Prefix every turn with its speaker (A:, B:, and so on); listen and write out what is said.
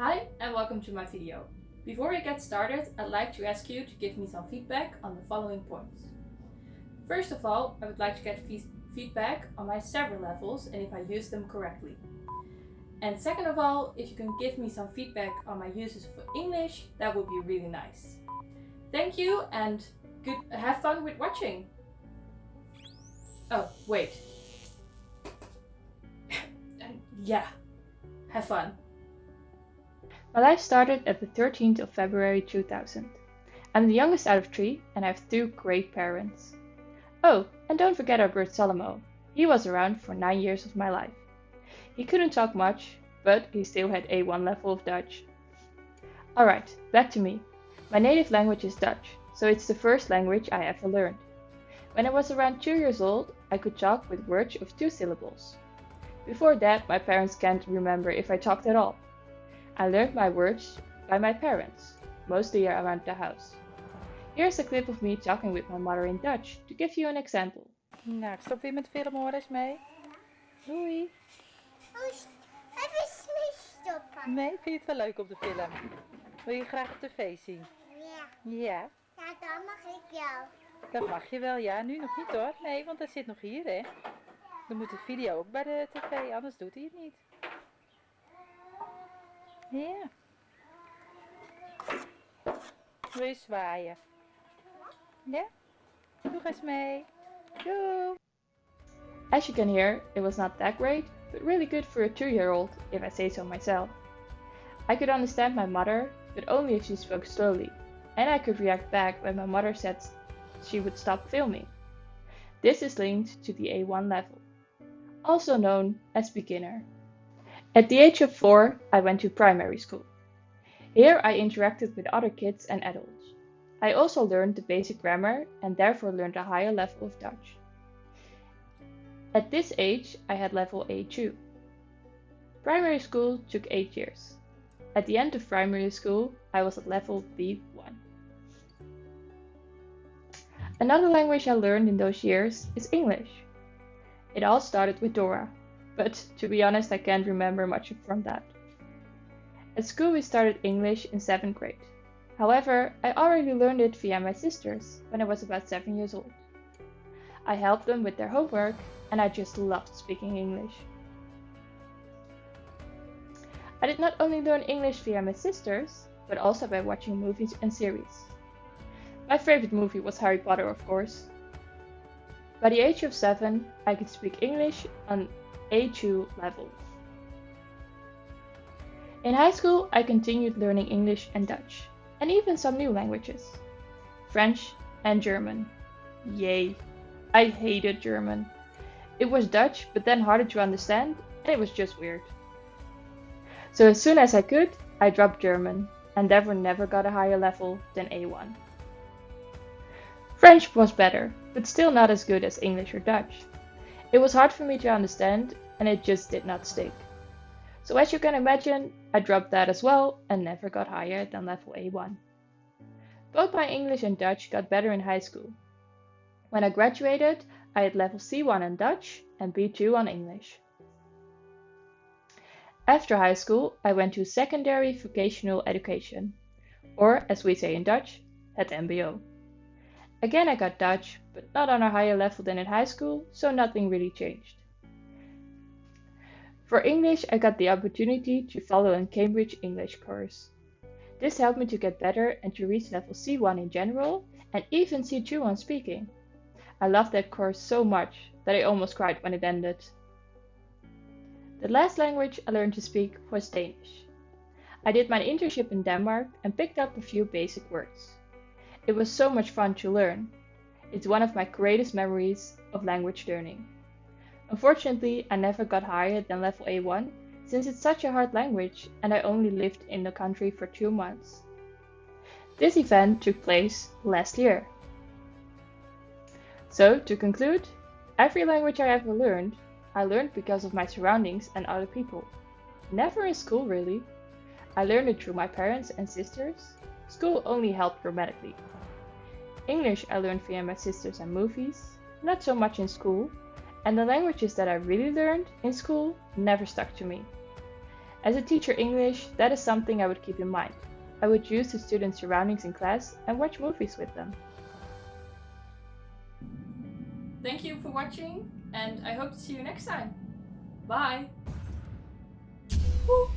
A: Hi and welcome to my video. Before we get started, I'd like to ask you to give me some feedback on the following points. First of all, I would like to get feedback on my several levels and if I use them correctly. And second of all, if you can give me some feedback on my uses for English, that would be really nice. Thank you and have fun with watching. Oh, wait. Yeah, have fun. My life started at the 13th of February 2000. I'm the youngest out of 3 and I have 2 great parents. Oh, and don't forget our bird Salomo. He was around for 9 years of my life. He couldn't talk much, but he still had A1 level of Dutch. Alright, back to me. My native language is Dutch, so it's the first language I ever learned. When I was around 2 years old, I could talk with words of 2 syllables. Before that, my parents can't remember if I talked at all. I learned my words by my parents, mostly around the house. Here's a clip of me talking with my mother in Dutch to give you an example.
B: Nou, ik stop weer met filmen, hoor eens mee. Doei.
C: Even stoppen.
B: Nee, vind je het wel leuk op de film? Wil je graag op tv zien?
C: Ja.
B: Ja,
C: Ja, dan mag ik jou.
B: dat mag je wel. Ja, nu nog niet hoor. Nee, want hij zit nog hier, hè. Dan moet de video ook bij de tv, anders doet hij het niet. Ja. Wil je zwaaien? Ja? Doe eens mee. Doei.
A: As you can hear, it was not that great, but really good for a 2-year-old, if I say so myself. I could understand my mother, but only if she spoke slowly, and I could react back when my mother said she would stop filming. This is linked to the A1 level, also known as beginner. At the age of 4, I went to primary school. Here I interacted with other kids and adults. I also learned the basic grammar and therefore learned a higher level of Dutch. At this age, I had level A2. Primary school took 8 years. At the end of primary school, I was at level B1. Another language I learned in those years is English. It all started with Dora, but to be honest, I can't remember much from that. At school we started English in 7th grade. However, I already learned it via my sisters when I was about 7 years old. I helped them with their homework and I just loved speaking English. I did not only learn English via my sisters, but also by watching movies and series. My favorite movie was Harry Potter, of course. By the age of 7, I could speak English on A2 level. In high school, I continued learning English and Dutch, and even some new languages. French and German. Yay! I hated German. It was Dutch, but then harder to understand, and it was just weird. So as soon as I could, I dropped German, and therefore never got a higher level than A1. French was better, but still not as good as English or Dutch. It was hard for me to understand, and it just did not stick. So as you can imagine, I dropped that as well and never got higher than level A1. Both my English and Dutch got better in high school. When I graduated, I had level C1 in Dutch and B2 on English. After high school, I went to secondary vocational education, or as we say in Dutch, het MBO. Again I got Dutch, but not on a higher level than in high school, so nothing really changed. For English, I got the opportunity to follow a Cambridge English course. This helped me to get better and to reach level C1 in general, and even C2 on speaking. I loved that course so much that I almost cried when it ended. The last language I learned to speak was Danish. I did my internship in Denmark and picked up a few basic words. It was so much fun to learn. It's one of my greatest memories of language learning. Unfortunately, I never got higher than level A1 since it's such a hard language and I only lived in the country for 2 months. This event took place last year. So, to conclude, every language I ever learned, I learned because of my surroundings and other people. Never in school really. I learned it through my parents and sisters. School only helped grammatically. English I learned via my sisters and movies, not so much in school, and the languages that I really learned in school never stuck to me. As a teacher English, that is something I would keep in mind. I would use the students' surroundings in class and watch movies with them. Thank you for watching, and I hope to see you next time. Bye! Woo!